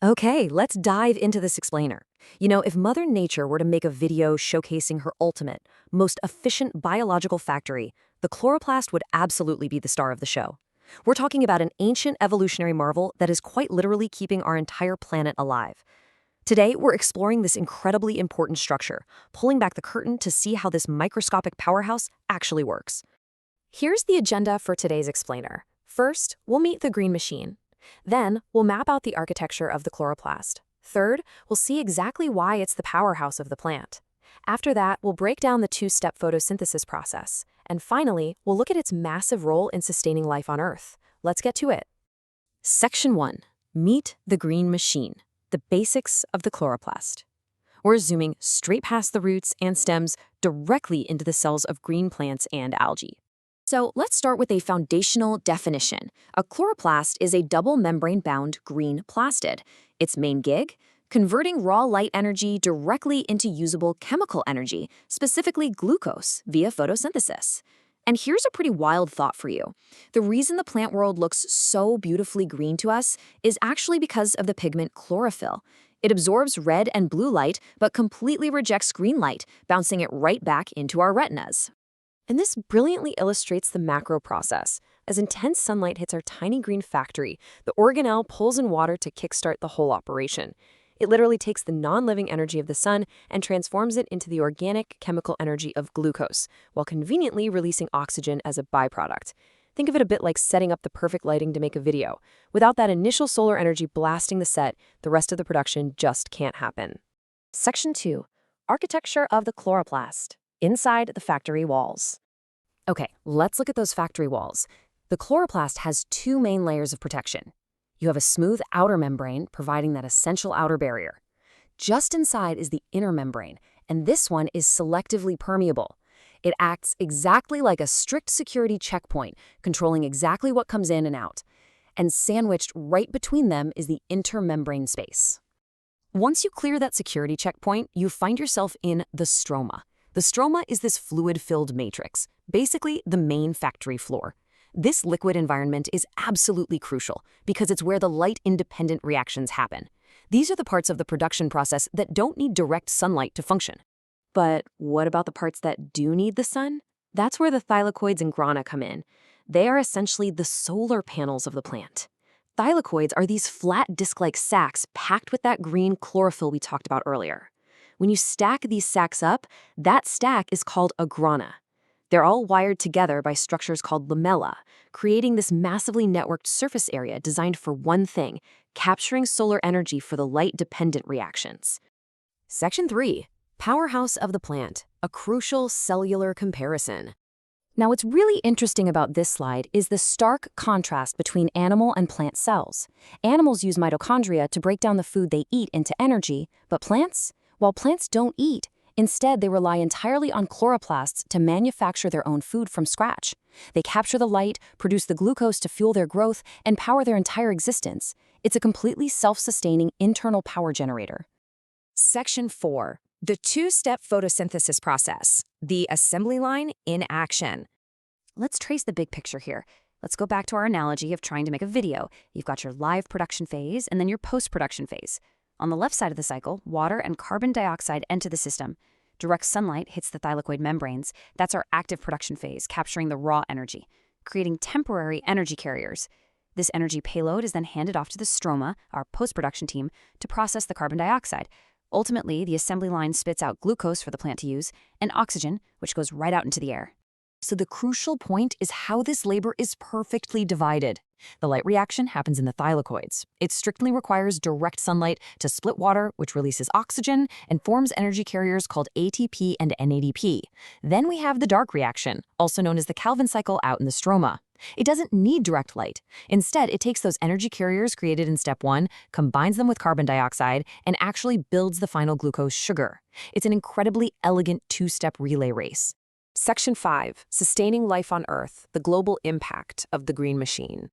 Okay, let's dive into this explainer. If Mother Nature were to make a video showcasing her ultimate, most efficient biological factory, the chloroplast would absolutely be the star of the show. We're talking about an ancient evolutionary marvel that is quite literally keeping our entire planet alive. Today, we're exploring this incredibly important structure, pulling back the curtain to see how this microscopic powerhouse actually works. Here's the agenda for today's explainer. First, we'll meet the green machine. Then, we'll map out the architecture of the chloroplast. Third, we'll see exactly why it's the powerhouse of the plant. After that, we'll break down the two-step photosynthesis process. And finally, we'll look at its massive role in sustaining life on Earth. Let's get to it. Section 1. Meet the green machine, the basics of the chloroplast. We're zooming straight past the roots and stems directly into the cells of green plants and algae. So let's start with a foundational definition. A chloroplast is a double membrane-bound green plastid. Its main gig? Converting raw light energy directly into usable chemical energy, specifically glucose, via photosynthesis. And here's a pretty wild thought for you. The reason the plant world looks so beautifully green to us is actually because of the pigment chlorophyll. It absorbs red and blue light, but completely rejects green light, bouncing it right back into our retinas. And this brilliantly illustrates the macro process. As intense sunlight hits our tiny green factory, the organelle pulls in water to kickstart the whole operation. It literally takes the non-living energy of the sun and transforms it into the organic chemical energy of glucose, while conveniently releasing oxygen as a byproduct. Think of it a bit like setting up the perfect lighting to make a video. Without that initial solar energy blasting the set, the rest of the production just can't happen. Section 2. Architecture of the chloroplast. Inside the factory walls. Okay, let's look at those factory walls. The chloroplast has two main layers of protection. You have a smooth outer membrane, providing that essential outer barrier. Just inside is the inner membrane, and this one is selectively permeable. It acts exactly like a strict security checkpoint, controlling exactly what comes in and out. And sandwiched right between them is the intermembrane space. Once you clear that security checkpoint, you find yourself in the stroma. The stroma is this fluid-filled matrix, basically the main factory floor. This liquid environment is absolutely crucial because it's where the light-independent reactions happen. These are the parts of the production process that don't need direct sunlight to function. But what about the parts that do need the sun? That's where the thylakoids and grana come in. They are essentially the solar panels of the plant. Thylakoids are these flat disc-like sacs packed with that green chlorophyll we talked about earlier. When you stack these sacs up, that stack is called a grana. They're all wired together by structures called lamella, creating this massively networked surface area designed for one thing, capturing solar energy for the light-dependent reactions. Section 3. Powerhouse of the plant, a crucial cellular comparison. Now, what's really interesting about this slide is the stark contrast between animal and plant cells. Animals use mitochondria to break down the food they eat into energy, but plants? While plants don't eat, instead they rely entirely on chloroplasts to manufacture their own food from scratch. They capture the light, produce the glucose to fuel their growth, and power their entire existence. It's a completely self-sustaining internal power generator. Section 4. The two-step photosynthesis process, the assembly line in action. Let's trace the big picture here. Let's go back to our analogy of trying to make a video. You've got your live production phase and then your post-production phase. On the left side of the cycle, water and carbon dioxide enter the system. Direct sunlight hits the thylakoid membranes. That's our active production phase, capturing the raw energy, creating temporary energy carriers. This energy payload is then handed off to the stroma, our post-production team, to process the carbon dioxide. Ultimately, the assembly line spits out glucose for the plant to use, and oxygen, which goes right out into the air. So the crucial point is how this labor is perfectly divided. The light reaction happens in the thylakoids. It strictly requires direct sunlight to split water, which releases oxygen and forms energy carriers called ATP and NADP. Then we have the dark reaction, also known as the Calvin cycle, out in the stroma. It doesn't need direct light. Instead, it takes those energy carriers created in step 1, combines them with carbon dioxide, and actually builds the final glucose sugar. It's an incredibly elegant two-step relay race. Section 5. Sustaining life on Earth, the global impact of the green machine.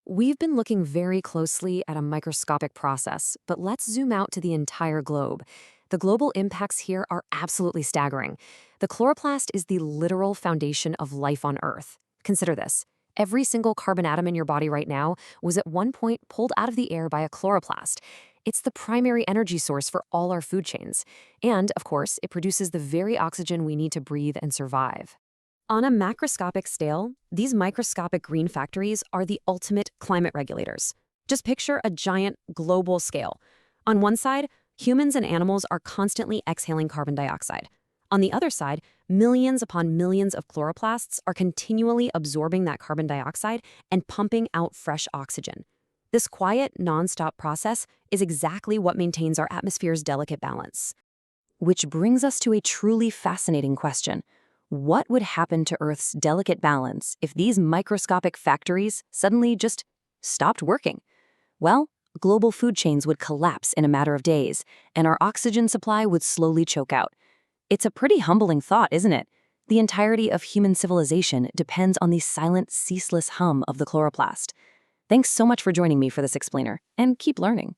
We've been looking very closely at a microscopic process, but let's zoom out to the entire globe. The global impacts here are absolutely staggering. The chloroplast is the literal foundation of life on Earth. Consider this. Every single carbon atom in your body right now was at one point pulled out of the air by a chloroplast. It's the primary energy source for all our food chains. And, of course, it produces the very oxygen we need to breathe and survive. On a macroscopic scale, these microscopic green factories are the ultimate climate regulators. Just picture a giant global scale. On one side, humans and animals are constantly exhaling carbon dioxide. On the other side, millions upon millions of chloroplasts are continually absorbing that carbon dioxide and pumping out fresh oxygen. This quiet, non-stop process is exactly what maintains our atmosphere's delicate balance. Which brings us to a truly fascinating question. What would happen to Earth's delicate balance if these microscopic factories suddenly just stopped working? Well, global food chains would collapse in a matter of days, and our oxygen supply would slowly choke out. It's a pretty humbling thought, isn't it? The entirety of human civilization depends on the silent, ceaseless hum of the chloroplast. Thanks so much for joining me for this explainer, and keep learning.